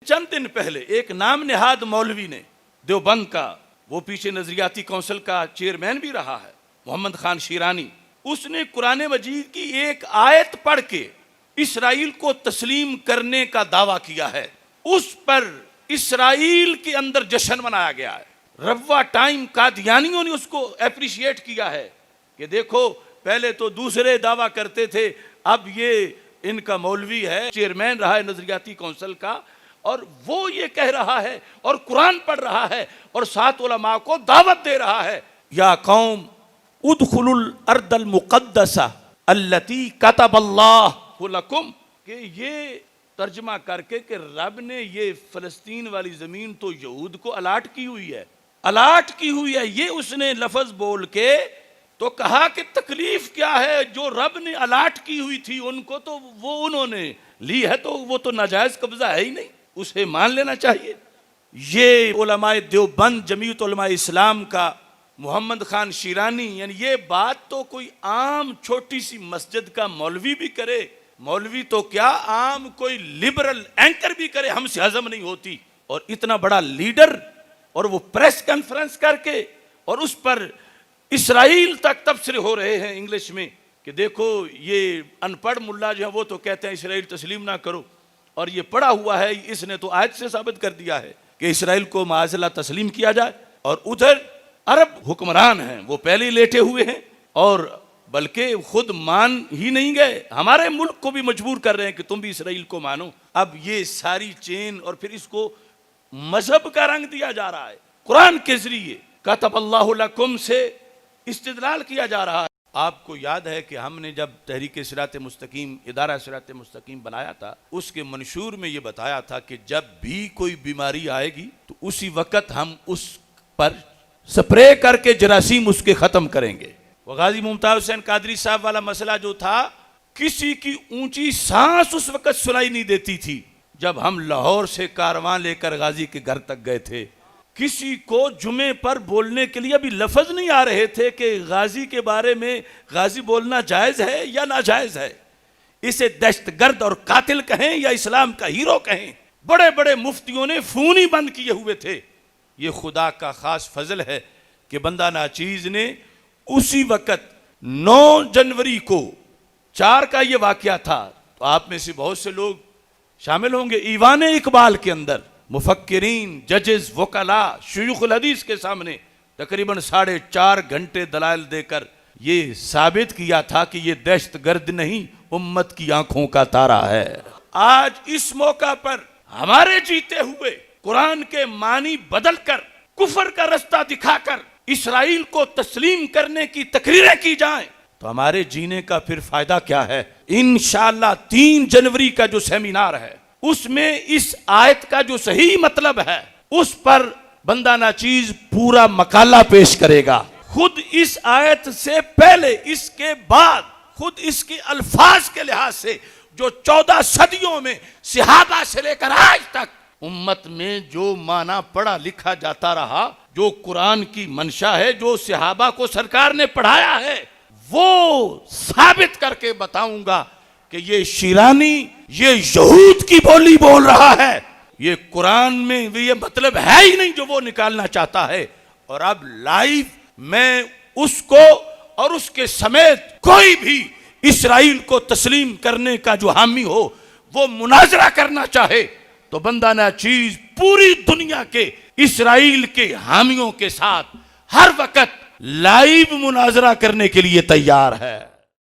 चंद दिन पहले एक नाम नेहाद मौलवी ने देवबंद का, वो पीछे नजरियाती काउंसिल का चेयरमैन भी रहा है, मोहम्मद खान शीरानी, उसने कुरान मजीद की एक आयत पढ़ के इसराइल को तस्लीम करने का दावा किया है। उस पर इसराइल के अंदर जश्न मनाया गया है। रब्वा टाइम कादियानियों ने उसको एप्रिशिएट किया है कि देखो पहले तो दूसरे दावा करते थे, अब ये इनका मौलवी है, चेयरमैन रहा है नजरियाती काउंसिल का, और वो ये कह रहा है और कुरान पढ़ रहा है और सात उलमा को दावत दे रहा है, या कौम उदखुलुल अर्दल मुक़द्दसा अल्लती कतबल्लाहु लकुम, कि ये तर्जमा करके कि रब ने ये फलस्तीन वाली जमीन तो यहूद को अलाट की हुई है, अलाट की हुई है, ये उसने लफ्ज बोल के तो कहा कि तकलीफ क्या है, जो रब ने अलाट की हुई थी उनको तो वो उन्होंने ली है, तो वो तो नाजायज कब्जा है ही नहीं, उसे मान लेना चाहिए। ये उलमाए देवबंद जमीयत उलमाए इस्लाम का मोहम्मद खान शीरानी, यानी ये बात तो कोई आम छोटी सी मस्जिद का मौलवी भी करे, मौलवी तो क्या आम कोई लिबरल एंकर भी करे, हमसे हजम नहीं होती। और इतना बड़ा लीडर, और वो प्रेस कॉन्फ्रेंस करके, और उस पर इसराइल तक तबसरे हो रहे हैं इंग्लिश में कि देखो ये अनपढ़ मुल्ला जो है वो तो कहते हैं इसराइल तस्लीम ना करो, और ये पढ़ा हुआ है इसने तो आयत से साबित कर दिया है कि इसराइल को माज़अल्लाह तस्लीम किया जाए। और उधर अरब हुक्मरान हैं, वो पहले ही लेटे हुए हैं, और बल्कि खुद मान ही नहीं गए, हमारे मुल्क को भी मजबूर कर रहे हैं कि तुम भी इसराइल को मानो। अब ये सारी चेन, और फिर इसको मजहब का रंग दिया जा रहा है, कुरान के जरिए कतबल्लाहु लकुम से इस्तिदलाल किया जा रहा है। आपको याद है कि हमने जब तहरीक सिरात मुस्तकीम, इदारा सिरात मुस्तकीम बनाया था, उसके मंशूर में ये बताया था कि जब भी कोई बीमारी आएगी तो उसी वक्त हम उस पर स्प्रे करके जरासीम उसके खत्म करेंगे। वो गाजी मुमताज हुसैन कादरी साहब वाला मसला जो था, किसी की ऊंची सांस उस वक्त सुनाई नहीं देती थी जब हम लाहौर से कारवां लेकर गाजी के घर तक गए थे। किसी को जुमे पर बोलने के लिए अभी लफ्ज नहीं आ रहे थे कि गाजी के बारे में गाजी बोलना जायज है या नाजायज है, इसे दहशतगर्द और कातिल कहें या इस्लाम का हीरो कहें। बड़े बड़े मुफ्तियों ने फोन ही बंद किए हुए थे। ये खुदा का खास फजल है कि बंदा नाचीज ने उसी वक्त 9 जनवरी को 4 का ये वाकया था, तो आप में से बहुत से लोग शामिल होंगे, ईवान इकबाल के अंदर मुफक्किरीन, जजेस, वकला, शुयूखुल हदीस के सामने तकरीबन 4.5 घंटे दलाइल देकर ये साबित किया था कि ये दहशतगर्द नहीं, उम्मत की आंखों का तारा है। आज इस मौका पर हमारे जीते हुए कुरान के मानी बदलकर, कुफर का रास्ता दिखाकर इसराइल को तस्लीम करने की तकरीरें की जाएं, तो हमारे जीने का फिर फायदा क्या है। इंशाअल्लाह 3 जनवरी का जो सेमिनार है उसमें इस आयत का जो सही मतलब है उस पर बंदा नाचीज पूरा मकाला पेश करेगा। खुद इस आयत से पहले, इसके बाद, खुद इसके अल्फाज के लिहाज से जो 14 सदियों में सहाबा से लेकर आज तक उम्मत में जो माना पढ़ा लिखा जाता रहा, जो कुरान की मंशा है, जो सहाबा को सरकार ने पढ़ाया है, वो साबित करके बताऊंगा कि ये शीरानी ये यहूद की बोली बोल रहा है, ये कुरान में ये मतलब है ही नहीं जो वो निकालना चाहता है। और अब लाइव मैं उसको और उसके समेत कोई भी इसराइल को तस्लीम करने का जो हामी हो वो मुनाजरा करना चाहे तो बंदा नाचीज पूरी दुनिया के इसराइल के हामियों के साथ हर वक्त लाइव मुनाजरा करने के लिए तैयार है।